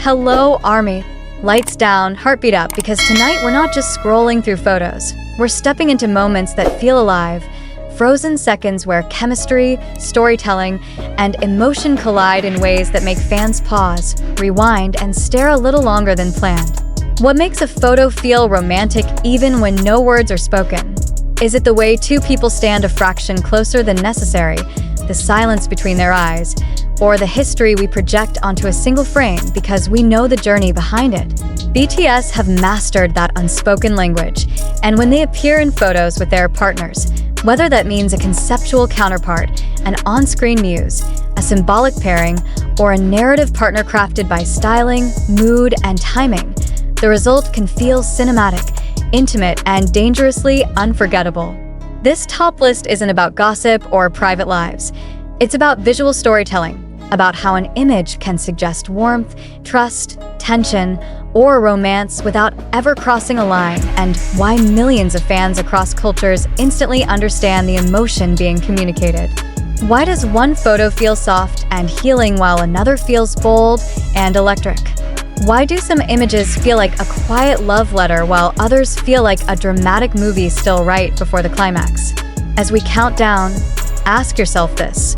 Hello, Army. Lights down, heartbeat up, because tonight we're not just scrolling through photos. We're stepping into moments that feel alive, frozen seconds where chemistry, storytelling, and emotion collide in ways that make fans pause, rewind, and stare a little longer than planned. What makes a photo feel romantic even when no words are spoken? Is it the way two people stand a fraction closer than necessary, the silence between their eyes, or the history we project onto a single frame because we know the journey behind it? BTS have mastered that unspoken language, and when they appear in photos with their partners, whether that means a conceptual counterpart, an on-screen muse, a symbolic pairing, or a narrative partner crafted by styling, mood, and timing, the result can feel cinematic, intimate, and dangerously unforgettable. This top list isn't about gossip or private lives. It's about visual storytelling, about how an image can suggest warmth, trust, tension, or romance without ever crossing a line, and why millions of fans across cultures instantly understand the emotion being communicated. Why does one photo feel soft and healing while another feels bold and electric? Why do some images feel like a quiet love letter while others feel like a dramatic movie still right before the climax? As we count down, ask yourself this: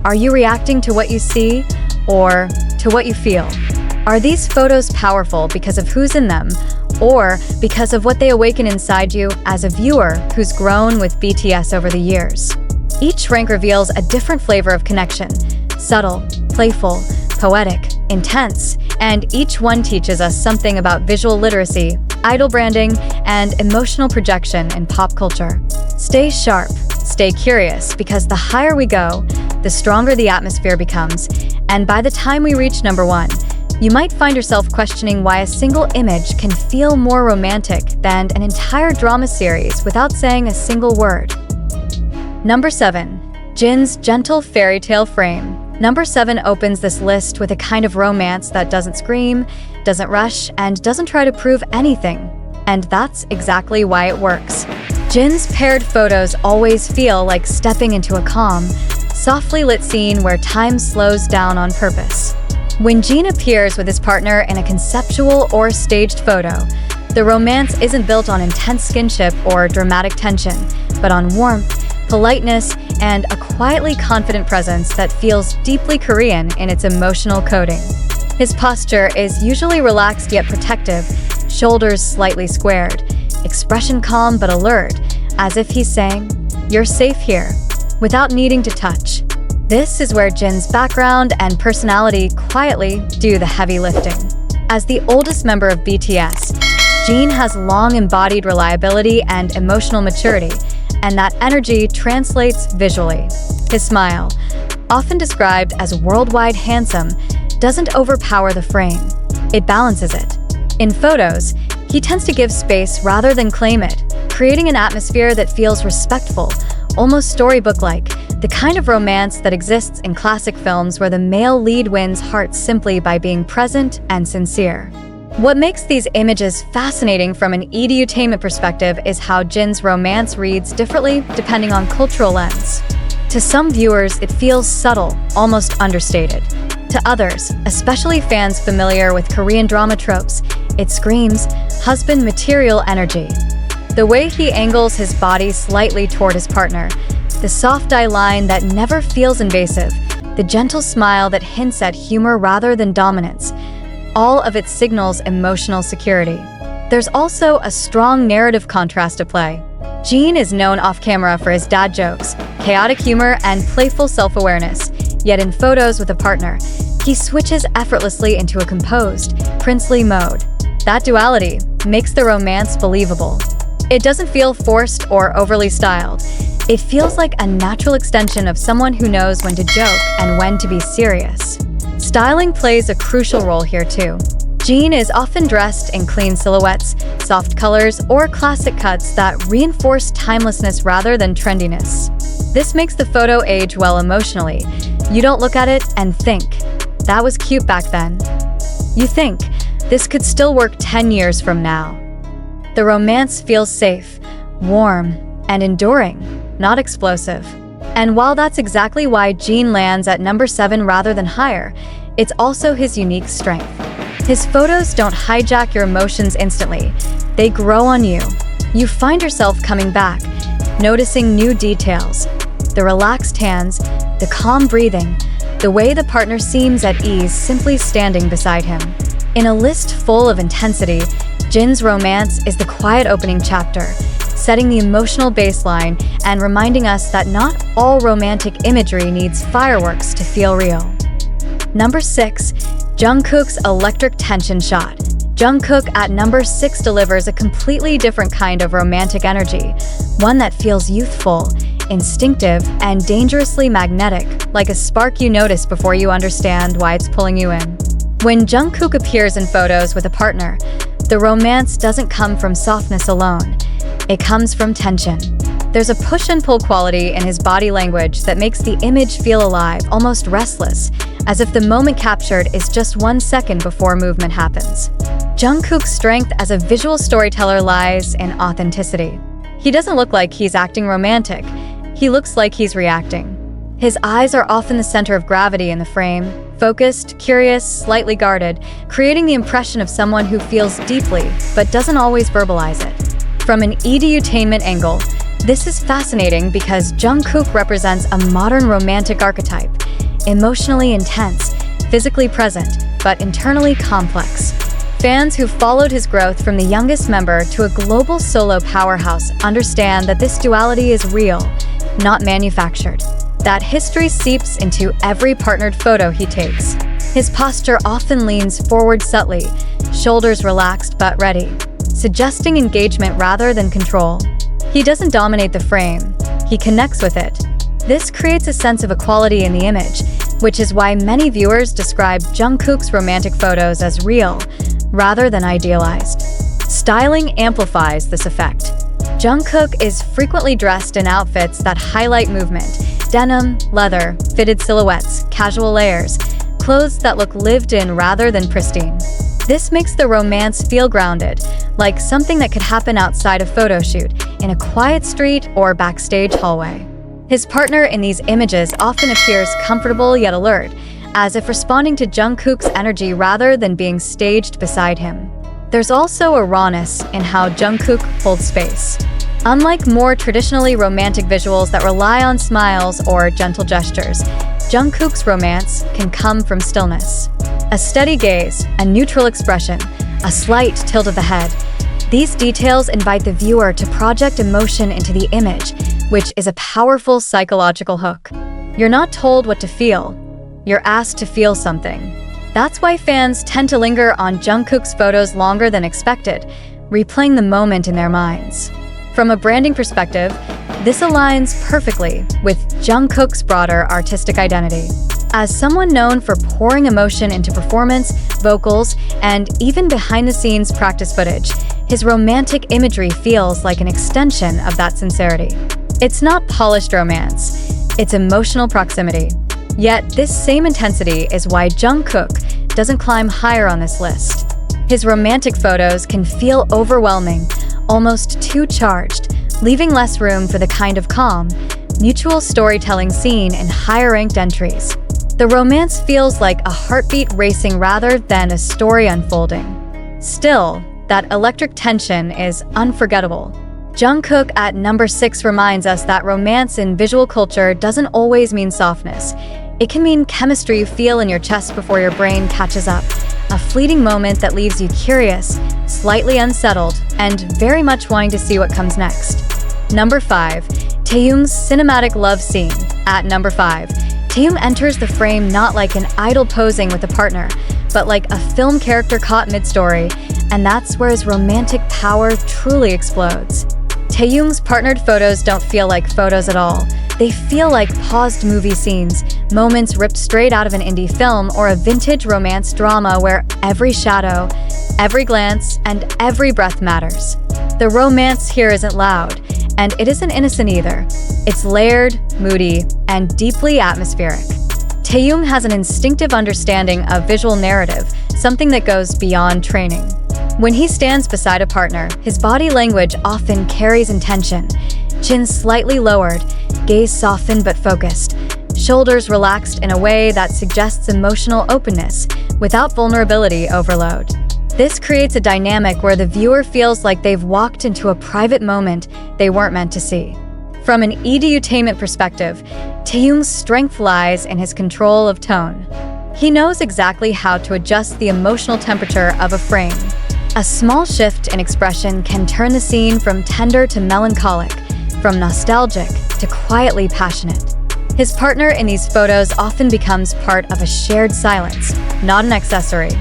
are you reacting to what you see or to what you feel? Are these photos powerful because of who's in them, or because of what they awaken inside you as a viewer who's grown with BTS over the years? Each rank reveals a different flavor of connection: subtle, playful, poetic, intense, and each one teaches us something about visual literacy, idol branding, and emotional projection in pop culture. Stay sharp, stay curious, because the higher we go, the stronger the atmosphere becomes, and by the time we reach number 1, you might find yourself questioning why a single image can feel more romantic than an entire drama series without saying a single word. Number 7. Jin's gentle fairy tale frame. Number 7 opens this list with a kind of romance that doesn't scream, doesn't rush, and doesn't try to prove anything. And that's exactly why it works. Jin's paired photos always feel like stepping into a calm, softly lit scene where time slows down on purpose. When Jin appears with his partner in a conceptual or staged photo, the romance isn't built on intense skinship or dramatic tension, but on warmth, politeness, and a quietly confident presence that feels deeply Korean in its emotional coding. His posture is usually relaxed yet protective, shoulders slightly squared, expression calm but alert, as if he's saying, "You're safe here," without needing to touch. This is where Jin's background and personality quietly do the heavy lifting. As the oldest member of BTS, Jin has long embodied reliability and emotional maturity, and that energy translates visually. His smile, often described as worldwide handsome, doesn't overpower the frame. It balances it. In photos, he tends to give space rather than claim it, creating an atmosphere that feels respectful, almost storybook-like, the kind of romance that exists in classic films where the male lead wins hearts simply by being present and sincere. What makes these images fascinating from an edutainment perspective is how Jin's romance reads differently depending on cultural lens. To some viewers, it feels subtle, almost understated. To others, especially fans familiar with Korean drama tropes, it screams husband material energy. The way he angles his body slightly toward his partner, the soft eye line that never feels invasive, the gentle smile that hints at humor rather than dominance, all of it signals emotional security. There's also a strong narrative contrast to play. Jin is known off-camera for his dad jokes, chaotic humor, and playful self-awareness, yet in photos with a partner, he switches effortlessly into a composed, princely mode. That duality makes the romance believable. It doesn't feel forced or overly styled. It feels like a natural extension of someone who knows when to joke and when to be serious. Styling plays a crucial role here too. Jin is often dressed in clean silhouettes, soft colors, or classic cuts that reinforce timelessness rather than trendiness. This makes the photo age well emotionally. You don't look at it and think, "That was cute back then." You think, "This could still work 10 years from now." The romance feels safe, warm, and enduring, not explosive. And while that's exactly why Jin lands at number 7 rather than higher, it's also his unique strength. His photos don't hijack your emotions instantly. They grow on you. You find yourself coming back, noticing new details. The relaxed hands, the calm breathing, the way the partner seems at ease simply standing beside him. In a list full of intensity, Jin's romance is the quiet opening chapter, setting the emotional baseline and reminding us that not all romantic imagery needs fireworks to feel real. Number 6. Jungkook's electric tension shot. Jungkook at number 6 delivers a completely different kind of romantic energy, one that feels youthful, instinctive, and dangerously magnetic, like a spark you notice before you understand why it's pulling you in. When Jungkook appears in photos with a partner, the romance doesn't come from softness alone. It comes from tension. There's a push and pull quality in his body language that makes the image feel alive, almost restless, as if the moment captured is just 1 second before movement happens. Jungkook's strength as a visual storyteller lies in authenticity. He doesn't look like he's acting romantic. He looks like he's reacting. His eyes are often the center of gravity in the frame, focused, curious, slightly guarded, creating the impression of someone who feels deeply but doesn't always verbalize it. From an edutainment angle, this is fascinating because Jungkook represents a modern romantic archetype, emotionally intense, physically present, but internally complex. Fans who followed his growth from the youngest member to a global solo powerhouse understand that this duality is real, not manufactured. That history seeps into every partnered photo he takes. His posture often leans forward subtly, shoulders relaxed but ready, suggesting engagement rather than control. He doesn't dominate the frame, he connects with it. This creates a sense of equality in the image, which is why many viewers describe Jungkook's romantic photos as real, rather than idealized. Styling amplifies this effect. Jungkook is frequently dressed in outfits that highlight movement: denim, leather, fitted silhouettes, casual layers, clothes that look lived in rather than pristine. This makes the romance feel grounded, like something that could happen outside a photo shoot, in a quiet street or backstage hallway. His partner in these images often appears comfortable yet alert, as if responding to Jungkook's energy rather than being staged beside him. There's also a rawness in how Jungkook holds space. Unlike more traditionally romantic visuals that rely on smiles or gentle gestures, Jungkook's romance can come from stillness. A steady gaze, a neutral expression, a slight tilt of the head. These details invite the viewer to project emotion into the image, which is a powerful psychological hook. You're not told what to feel, you're asked to feel something. That's why fans tend to linger on Jungkook's photos longer than expected, replaying the moment in their minds. From a branding perspective, this aligns perfectly with Jungkook's broader artistic identity. As someone known for pouring emotion into performance, vocals, and even behind-the-scenes practice footage, his romantic imagery feels like an extension of that sincerity. It's not polished romance, it's emotional proximity. Yet this same intensity is why Jungkook doesn't climb higher on this list. His romantic photos can feel overwhelming, almost too charged, leaving less room for the kind of calm, mutual storytelling seen in higher-ranked entries. The romance feels like a heartbeat racing rather than a story unfolding. Still, that electric tension is unforgettable. Jungkook at number 6 reminds us that romance in visual culture doesn't always mean softness. It can mean chemistry you feel in your chest before your brain catches up, a fleeting moment that leaves you curious, slightly unsettled, and very much wanting to see what comes next. Number 5. Taehyung's cinematic love scene. At number 5, Taehyung enters the frame not like an idol posing with a partner, but like a film character caught mid-story, and that's where his romantic power truly explodes. Taehyung's partnered photos don't feel like photos at all. They feel like paused movie scenes, moments ripped straight out of an indie film or a vintage romance drama where every shadow, every glance, and every breath matters. The romance here isn't loud, and it isn't innocent either. It's layered, moody, and deeply atmospheric. Taehyung has an instinctive understanding of visual narrative, something that goes beyond training. When he stands beside a partner, his body language often carries intention. Chin slightly lowered, gaze softened but focused, shoulders relaxed in a way that suggests emotional openness without vulnerability overload. This creates a dynamic where the viewer feels like they've walked into a private moment they weren't meant to see. From an edutainment perspective, Taehyung's strength lies in his control of tone. He knows exactly how to adjust the emotional temperature of a frame. A small shift in expression can turn the scene from tender to melancholic, from nostalgic to quietly passionate. His partner in these photos often becomes part of a shared silence, not an accessory.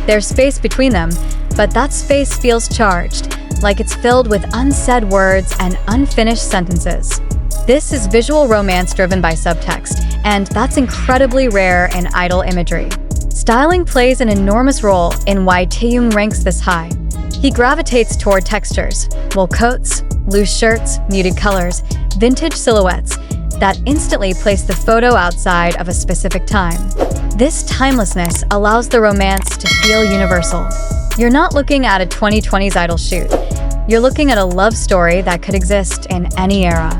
There's space between them, but that space feels charged, like it's filled with unsaid words and unfinished sentences. This is visual romance driven by subtext, and that's incredibly rare in idol imagery. Styling plays an enormous role in why Taehyung ranks this high. He gravitates toward textures, wool coats, loose shirts, muted colors, vintage silhouettes that instantly place the photo outside of a specific time. This timelessness allows the romance to feel universal. You're not looking at a 2020s idol shoot. You're looking at a love story that could exist in any era.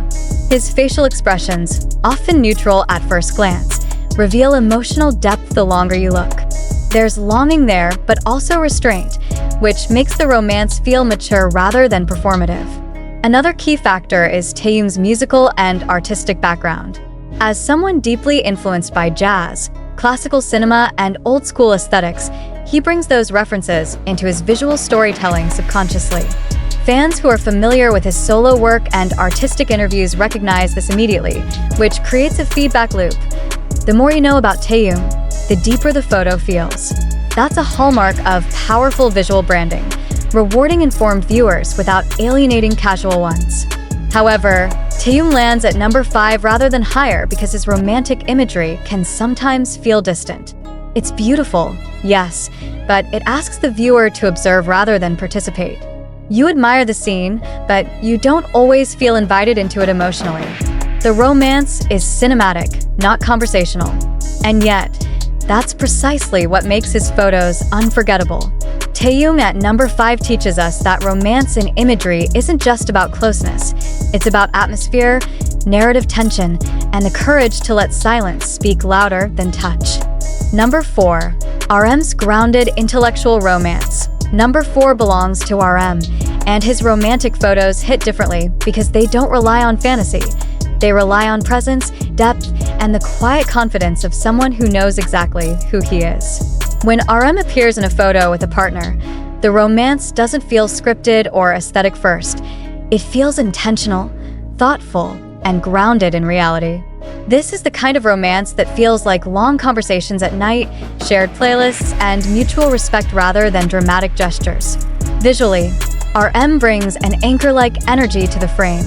His facial expressions, often neutral at first glance, reveal emotional depth the longer you look. There's longing there, but also restraint, which makes the romance feel mature rather than performative. Another key factor is Taehyung's musical and artistic background. As someone deeply influenced by jazz, classical cinema, and old-school aesthetics, he brings those references into his visual storytelling subconsciously. Fans who are familiar with his solo work and artistic interviews recognize this immediately, which creates a feedback loop. The more you know about Taehyung, the deeper the photo feels. That's a hallmark of powerful visual branding, rewarding informed viewers without alienating casual ones. However, Taehyung lands at number 5 rather than higher because his romantic imagery can sometimes feel distant. It's beautiful, yes, but it asks the viewer to observe rather than participate. You admire the scene, but you don't always feel invited into it emotionally. The romance is cinematic, not conversational. And yet, that's precisely what makes his photos unforgettable. Taehyung at number 5 teaches us that romance in imagery isn't just about closeness. It's about atmosphere, narrative tension, and the courage to let silence speak louder than touch. Number 4. RM's grounded intellectual romance. Number 4 belongs to RM, and his romantic photos hit differently because they don't rely on fantasy. They rely on presence, depth, and the quiet confidence of someone who knows exactly who he is. When RM appears in a photo with a partner, the romance doesn't feel scripted or aesthetic first. It feels intentional, thoughtful, and grounded in reality. This is the kind of romance that feels like long conversations at night, shared playlists, and mutual respect rather than dramatic gestures. Visually, RM brings an anchor-like energy to the frame.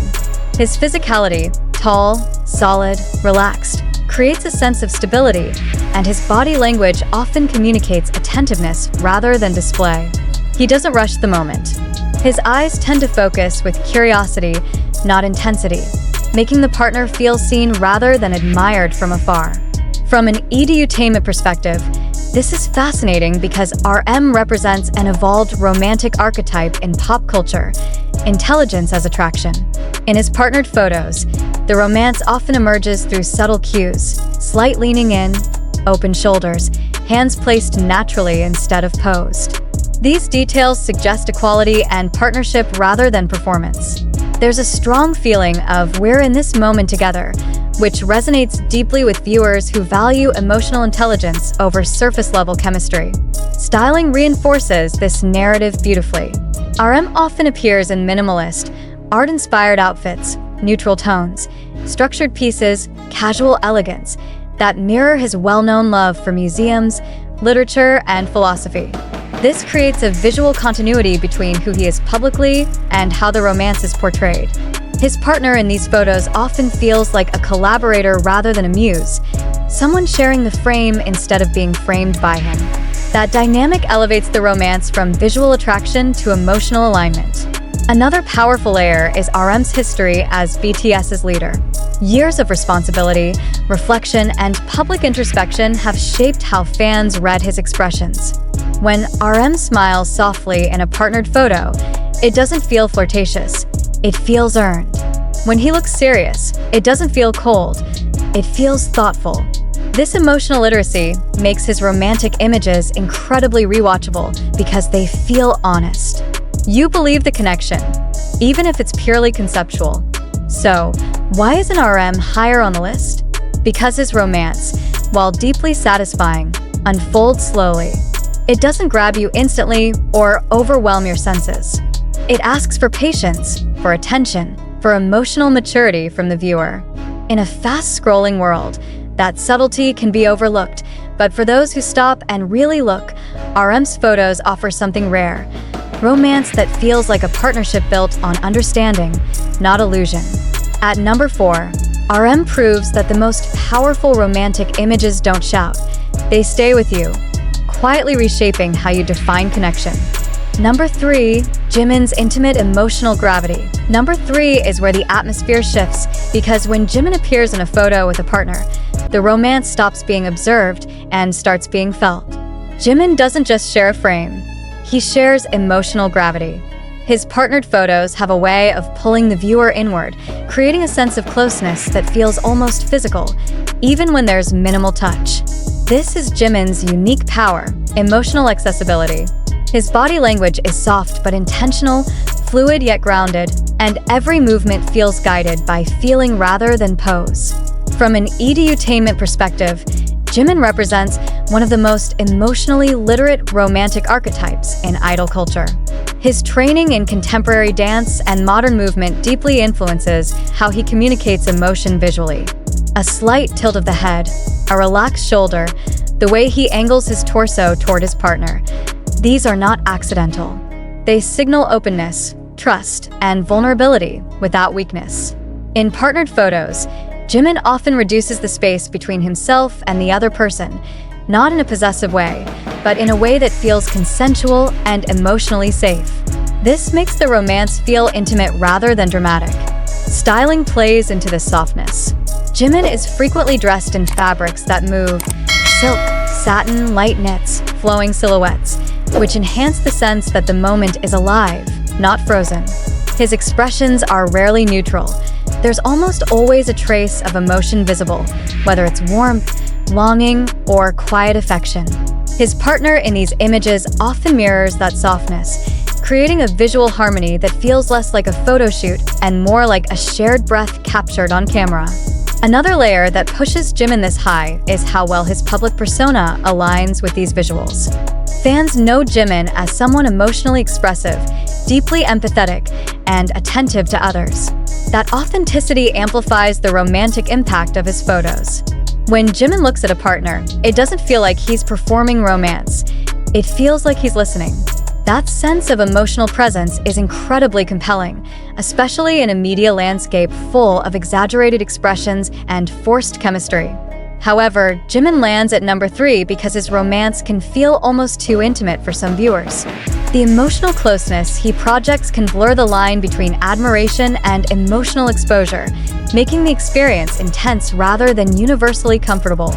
His physicality, tall, solid, relaxed, creates a sense of stability, and his body language often communicates attentiveness rather than display. He doesn't rush the moment. His eyes tend to focus with curiosity, not intensity, making the partner feel seen rather than admired from afar. From an edutainment perspective, this is fascinating because RM represents an evolved romantic archetype in pop culture, intelligence as attraction. In his partnered photos, the romance often emerges through subtle cues, slight leaning in, open shoulders, hands placed naturally instead of posed. These details suggest equality and partnership rather than performance. There's a strong feeling of we're in this moment together, which resonates deeply with viewers who value emotional intelligence over surface-level chemistry. Styling reinforces this narrative beautifully. RM often appears in minimalist, art-inspired outfits, neutral tones, structured pieces, casual elegance that mirror his well-known love for museums, literature, and philosophy. This creates a visual continuity between who he is publicly and how the romance is portrayed. His partner in these photos often feels like a collaborator rather than a muse, someone sharing the frame instead of being framed by him. That dynamic elevates the romance from visual attraction to emotional alignment. Another powerful layer is RM's history as BTS's leader. Years of responsibility, reflection, and public introspection have shaped how fans read his expressions. When RM smiles softly in a partnered photo, it doesn't feel flirtatious, it feels earned. When he looks serious, it doesn't feel cold, It feels thoughtful. This emotional literacy makes his romantic images incredibly rewatchable because they feel honest. You believe the connection, even if it's purely conceptual. So, why isn't RM higher on the list? Because his romance, while deeply satisfying, unfolds slowly. It doesn't grab you instantly or overwhelm your senses. It asks for patience, for attention, for emotional maturity from the viewer. In a fast-scrolling world, that subtlety can be overlooked, but for those who stop and really look, RM's photos offer something rare. Romance that feels like a partnership built on understanding, not illusion. At number 4, RM proves that the most powerful romantic images don't shout. They stay with you, quietly reshaping how you define connection. Number 3, Jimin's intimate emotional gravity. Number 3 is where the atmosphere shifts, because when Jimin appears in a photo with a partner, the romance stops being observed and starts being felt. Jimin doesn't just share a frame, he shares emotional gravity. His partnered photos have a way of pulling the viewer inward, creating a sense of closeness that feels almost physical, even when there's minimal touch. This is Jimin's unique power, emotional accessibility. His body language is soft but intentional, fluid yet grounded, and every movement feels guided by feeling rather than pose. From an edutainment perspective, Jimin represents one of the most emotionally literate romantic archetypes in idol culture. His training in contemporary dance and modern movement deeply influences how he communicates emotion visually. A slight tilt of the head, a relaxed shoulder, the way he angles his torso toward his partner. These are not accidental. They signal openness, trust, and vulnerability without weakness. In partnered photos, Jimin often reduces the space between himself and the other person, not in a possessive way, but in a way that feels consensual and emotionally safe. This makes the romance feel intimate rather than dramatic. Styling plays into this softness. Jimin is frequently dressed in fabrics that move: silk, satin, light knits, flowing silhouettes, which enhance the sense that the moment is alive, not frozen. His expressions are rarely neutral. There's almost always a trace of emotion visible, whether it's warmth, longing, or quiet affection. His partner in these images often mirrors that softness, creating a visual harmony that feels less like a photo shoot and more like a shared breath captured on camera. Another layer that pushes Jimin this high is how well his public persona aligns with these visuals. Fans know Jimin as someone emotionally expressive, deeply empathetic, and attentive to others. That authenticity amplifies the romantic impact of his photos. When Jimin looks at a partner, it doesn't feel like he's performing romance. It feels like he's listening. That sense of emotional presence is incredibly compelling, especially in a media landscape full of exaggerated expressions and forced chemistry. However, Jimin lands at number 3 because his romance can feel almost too intimate for some viewers. The emotional closeness he projects can blur the line between admiration and emotional exposure, making the experience intense rather than universally comfortable.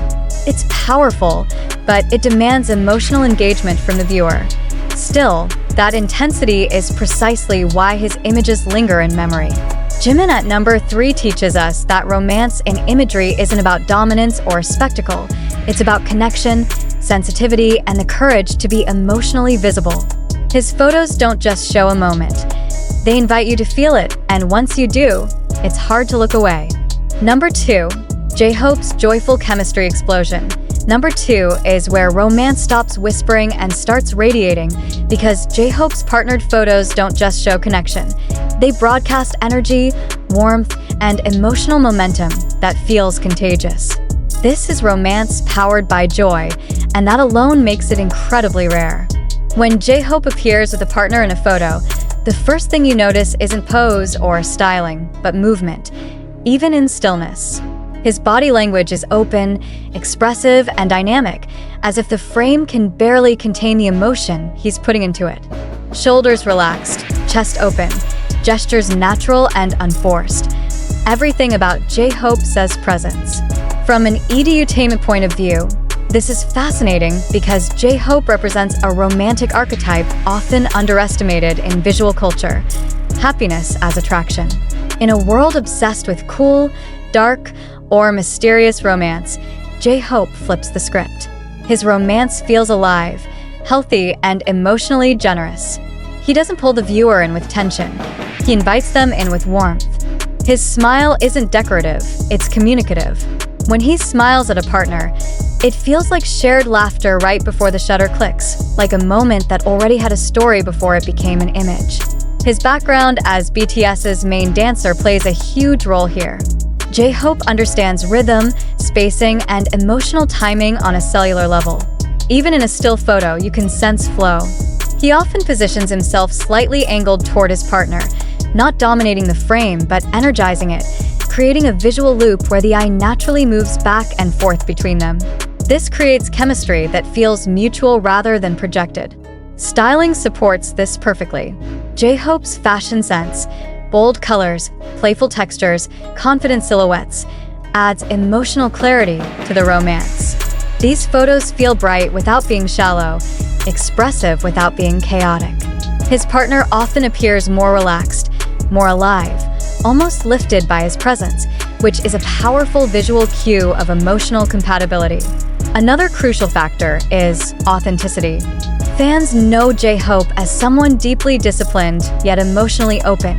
It's powerful, but it demands emotional engagement from the viewer. Still, that intensity is precisely why his images linger in memory. Jimin at number 3 teaches us that romance in imagery isn't about dominance or spectacle. It's about connection, sensitivity, and the courage to be emotionally visible. His photos don't just show a moment. They invite you to feel it, and once you do, it's hard to look away. Number 2, J-Hope's joyful chemistry explosion. Number 2 is where romance stops whispering and starts radiating, because J-Hope's partnered photos don't just show connection. They broadcast energy, warmth, and emotional momentum that feels contagious. This is romance powered by joy, and that alone makes it incredibly rare. When J-Hope appears with a partner in a photo, the first thing you notice isn't pose or styling, but movement, even in stillness. His body language is open, expressive, and dynamic, as if the frame can barely contain the emotion he's putting into it. Shoulders relaxed, chest open, gestures natural and unforced. Everything about J-Hope says presence. From an edutainment point of view, this is fascinating because J-Hope represents a romantic archetype often underestimated in visual culture: happiness as attraction. In a world obsessed with cool, dark, or mysterious romance, J-Hope flips the script. His romance feels alive, healthy, and emotionally generous. He doesn't pull the viewer in with tension. He invites them in with warmth. His smile isn't decorative, it's communicative. When he smiles at a partner, it feels like shared laughter right before the shutter clicks, like a moment that already had a story before it became an image. His background as BTS's main dancer plays a huge role here. J-Hope understands rhythm, spacing, and emotional timing on a cellular level. Even in a still photo, you can sense flow. He often positions himself slightly angled toward his partner, not dominating the frame but energizing it, creating a visual loop where the eye naturally moves back and forth between them. This creates chemistry that feels mutual rather than projected. Styling supports this perfectly. J-Hope's fashion sense, bold colors, playful textures, confident silhouettes, adds emotional clarity to the romance. These photos feel bright without being shallow, expressive without being chaotic. His partner often appears more relaxed, more alive, almost lifted by his presence, which is a powerful visual cue of emotional compatibility. Another crucial factor is authenticity. Fans know J-Hope as someone deeply disciplined yet emotionally open,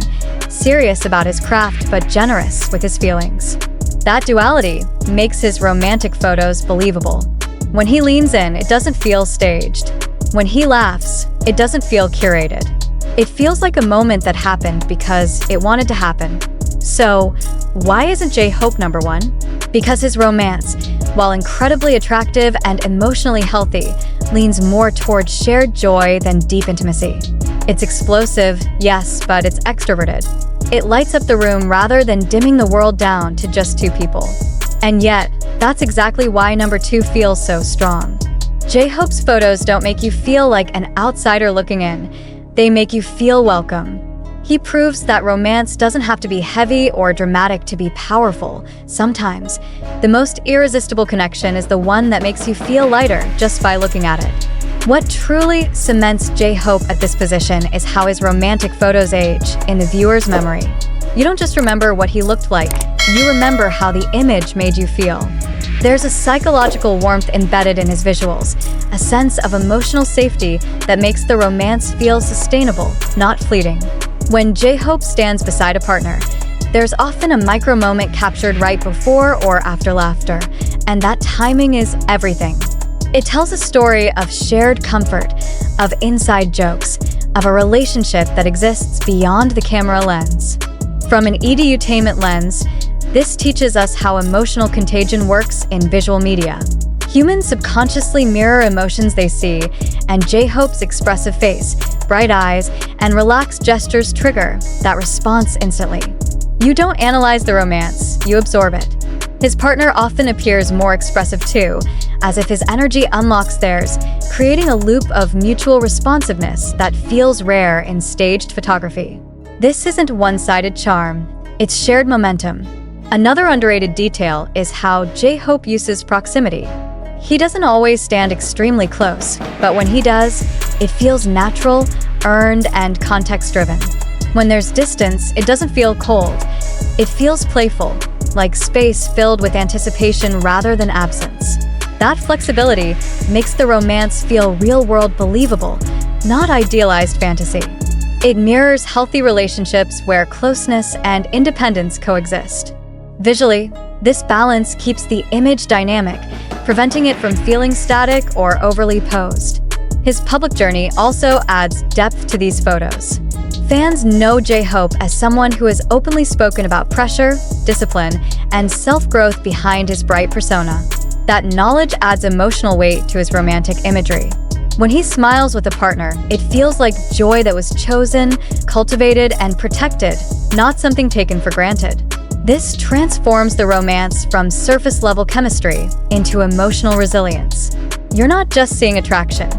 serious about his craft but generous with his feelings. That duality makes his romantic photos believable. When he leans in, it doesn't feel staged. When he laughs, it doesn't feel curated. It feels like a moment that happened because it wanted to happen. So, why isn't J-Hope number one? Because his romance, while incredibly attractive and emotionally healthy, leans more towards shared joy than deep intimacy. It's explosive, yes, but it's extroverted. It lights up the room rather than dimming the world down to just two people. And yet, that's exactly why number two feels so strong. J-Hope's photos don't make you feel like an outsider looking in. They make you feel welcome. He proves that romance doesn't have to be heavy or dramatic to be powerful. Sometimes, the most irresistible connection is the one that makes you feel lighter just by looking at it. What truly cements J-Hope at this position is how his romantic photos age in the viewer's memory. You don't just remember what he looked like, you remember how the image made you feel. There's a psychological warmth embedded in his visuals, a sense of emotional safety that makes the romance feel sustainable, not fleeting. When J-Hope stands beside a partner, there's often a micro moment captured right before or after laughter, and that timing is everything. It tells a story of shared comfort, of inside jokes, of a relationship that exists beyond the camera lens. From an edutainment lens, this teaches us how emotional contagion works in visual media. Humans subconsciously mirror emotions they see, and J-Hope's expressive face, bright eyes, and relaxed gestures trigger that response instantly. You don't analyze the romance, you absorb it. His partner often appears more expressive too, as if his energy unlocks theirs, creating a loop of mutual responsiveness that feels rare in staged photography. This isn't one-sided charm, it's shared momentum. Another underrated detail is how J-Hope uses proximity. He doesn't always stand extremely close, but when he does, it feels natural, earned, and context-driven. When there's distance, it doesn't feel cold. It feels playful, like space filled with anticipation rather than absence. That flexibility makes the romance feel real-world believable, not idealized fantasy. It mirrors healthy relationships where closeness and independence coexist. Visually, this balance keeps the image dynamic, preventing it from feeling static or overly posed. His public journey also adds depth to these photos. Fans know J-Hope as someone who has openly spoken about pressure, discipline, and self-growth behind his bright persona. That knowledge adds emotional weight to his romantic imagery. When he smiles with a partner, it feels like joy that was chosen, cultivated, and protected, not something taken for granted. This transforms the romance from surface-level chemistry into emotional resilience. You're not just seeing attraction,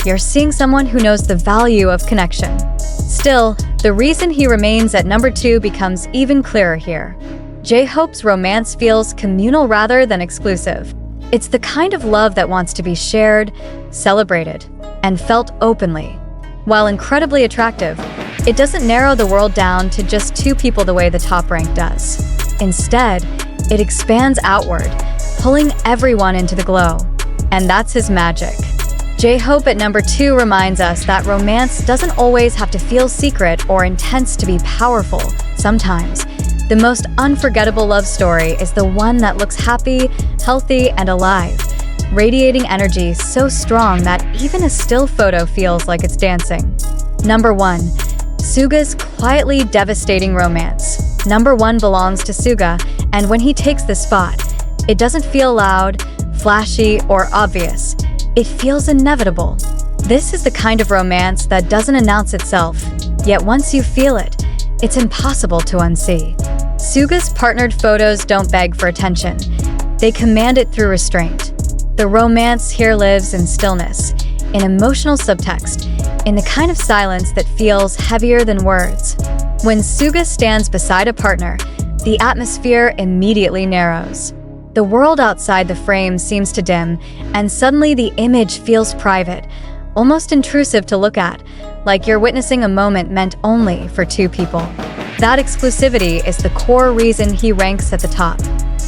you're seeing someone who knows the value of connection. Still, the reason he remains at number 2 becomes even clearer here. J-Hope's romance feels communal rather than exclusive. It's the kind of love that wants to be shared, celebrated, and felt openly. While incredibly attractive, it doesn't narrow the world down to just 2 people the way the top rank does. Instead, It expands outward, pulling everyone into the glow. And that's his magic. Jhope at number 2 reminds us that romance doesn't always have to feel secret or intense to be powerful. Sometimes, the most unforgettable love story is the one that looks happy, healthy, and alive, radiating energy so strong that even a still photo feels like it's dancing. Number 1. Suga's quietly devastating romance. Number 1 belongs to Suga, and when he takes the spot, it doesn't feel loud, flashy, or obvious. It feels inevitable. This is the kind of romance that doesn't announce itself, yet once you feel it, it's impossible to unsee. Suga's partnered photos don't beg for attention. They command it through restraint. The romance here lives in stillness, in emotional subtext, in the kind of silence that feels heavier than words. When Suga stands beside a partner, the atmosphere immediately narrows. The world outside the frame seems to dim, and suddenly the image feels private, almost intrusive to look at, like you're witnessing a moment meant only for 2 people. That exclusivity is the core reason he ranks at the top.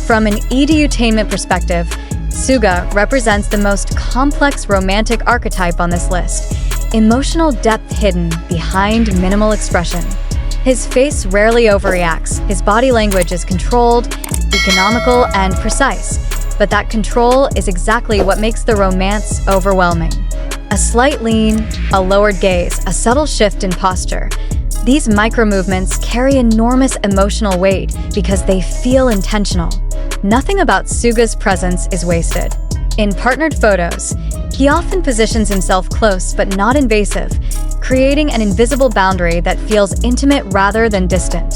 From an edutainment perspective, Suga represents the most complex romantic archetype on this list, emotional depth hidden behind minimal expression. His face rarely overreacts, his body language is controlled, economical, and precise, but that control is exactly what makes the romance overwhelming. A slight lean, a lowered gaze, a subtle shift in posture. These micro-movements carry enormous emotional weight because they feel intentional. Nothing about Suga's presence is wasted. In partnered photos, he often positions himself close but not invasive, creating an invisible boundary that feels intimate rather than distant.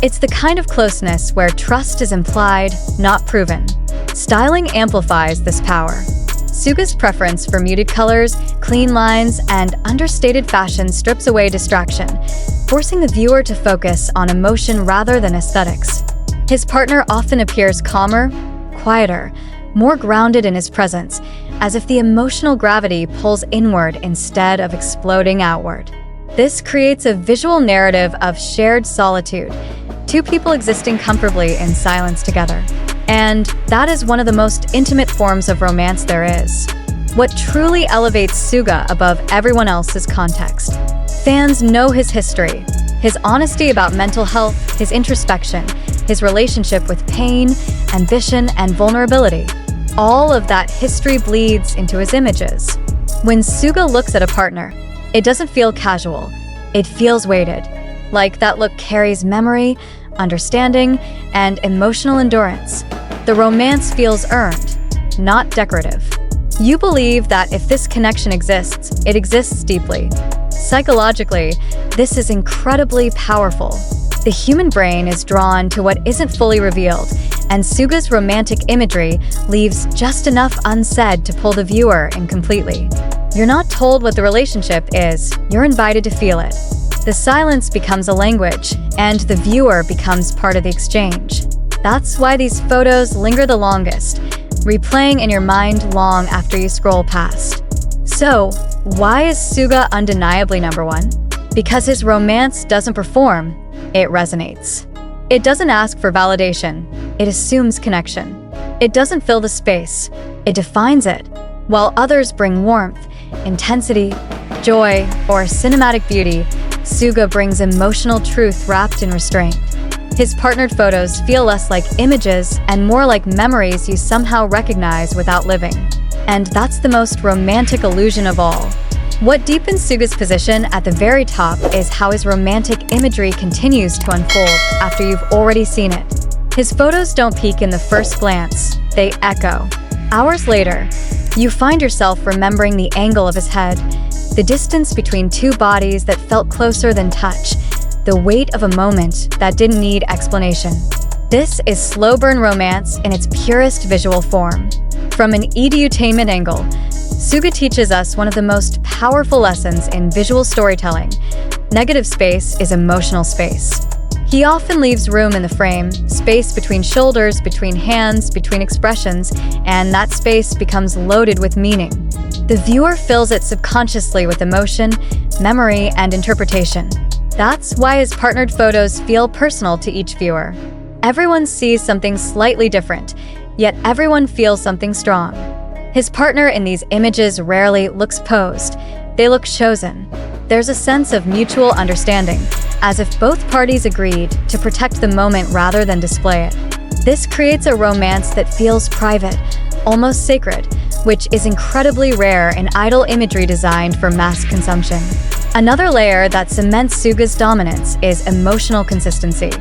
It's the kind of closeness where trust is implied, not proven. Styling amplifies this power. Suga's preference for muted colors, clean lines, and understated fashion strips away distraction, forcing the viewer to focus on emotion rather than aesthetics. His partner often appears calmer, quieter, more grounded in his presence, as if the emotional gravity pulls inward instead of exploding outward. This creates a visual narrative of shared solitude, 2 people existing comfortably in silence together. And that is one of the most intimate forms of romance there is. What truly elevates Suga above everyone else is context. Fans know his history, his honesty about mental health, his introspection, his relationship with pain, ambition, and vulnerability. All of that history bleeds into his images. When Suga looks at a partner, it doesn't feel casual. It feels weighted. Like that look carries memory, understanding, and emotional endurance. The romance feels earned, not decorative. You believe that if this connection exists, it exists deeply. Psychologically, this is incredibly powerful. The human brain is drawn to what isn't fully revealed, and Suga's romantic imagery leaves just enough unsaid to pull the viewer in completely. You're not told what the relationship is, you're invited to feel it. The silence becomes a language, and the viewer becomes part of the exchange. That's why these photos linger the longest, replaying in your mind long after you scroll past. So, why is Suga undeniably number 1? Because his romance doesn't perform, it resonates. It doesn't ask for validation, it assumes connection. It doesn't fill the space, it defines it. While others bring warmth, intensity, joy, or cinematic beauty, Suga brings emotional truth wrapped in restraint. His partnered photos feel less like images and more like memories you somehow recognize without living. And that's the most romantic illusion of all. What deepens Suga's position at the very top is how his romantic imagery continues to unfold after you've already seen it. His photos don't peak in the first glance, they echo. Hours later, you find yourself remembering the angle of his head, the distance between 2 bodies that felt closer than touch, the weight of a moment that didn't need explanation. This is slow burn romance in its purest visual form. From an edutainment angle, Suga teaches us one of the most powerful lessons in visual storytelling. Negative space is emotional space. He often leaves room in the frame, space between shoulders, between hands, between expressions, and that space becomes loaded with meaning. The viewer fills it subconsciously with emotion, memory, and interpretation. That's why his partnered photos feel personal to each viewer. Everyone sees something slightly different, yet everyone feels something strong. His partner in these images rarely looks posed. They look chosen. There's a sense of mutual understanding, as if both parties agreed to protect the moment rather than display it. This creates a romance that feels private, almost sacred, which is incredibly rare in idol imagery designed for mass consumption. Another layer that cements Suga's dominance is emotional consistency.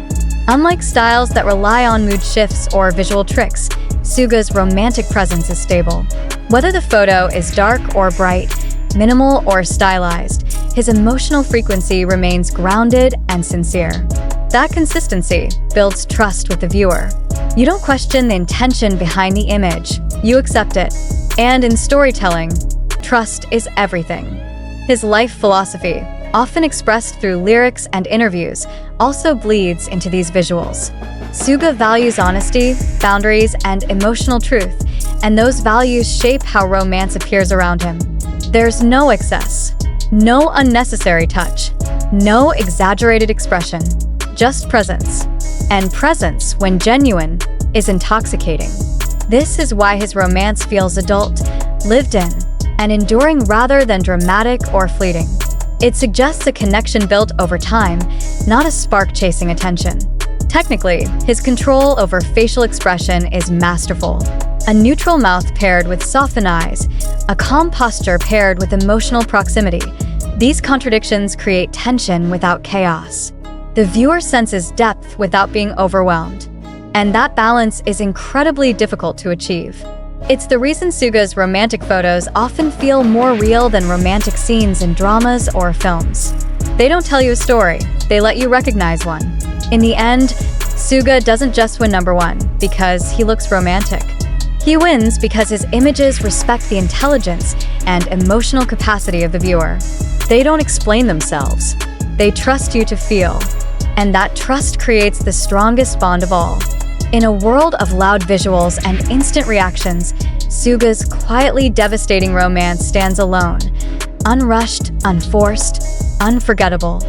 Unlike styles that rely on mood shifts or visual tricks, Suga's romantic presence is stable. Whether the photo is dark or bright, minimal or stylized, his emotional frequency remains grounded and sincere. That consistency builds trust with the viewer. You don't question the intention behind the image, you accept it. And in storytelling, trust is everything. His life philosophy, often expressed through lyrics and interviews, also bleeds into these visuals. Suga values honesty, boundaries, and emotional truth, and those values shape how romance appears around him. There's no excess, no unnecessary touch, no exaggerated expression, just presence. And presence, when genuine, is intoxicating. This is why his romance feels adult, lived in, and enduring rather than dramatic or fleeting. It suggests a connection built over time, not a spark chasing attention. Technically, his control over facial expression is masterful. A neutral mouth paired with softened eyes, a calm posture paired with emotional proximity. These contradictions create tension without chaos. The viewer senses depth without being overwhelmed. And that balance is incredibly difficult to achieve. It's the reason Suga's romantic photos often feel more real than romantic scenes in dramas or films. They don't tell you a story, they let you recognize one. In the end, Suga doesn't just win #1 because he looks romantic. He wins because his images respect the intelligence and emotional capacity of the viewer. They don't explain themselves. They trust you to feel. And that trust creates the strongest bond of all. In a world of loud visuals and instant reactions, Suga's quietly devastating romance stands alone, unrushed, unforced, unforgettable.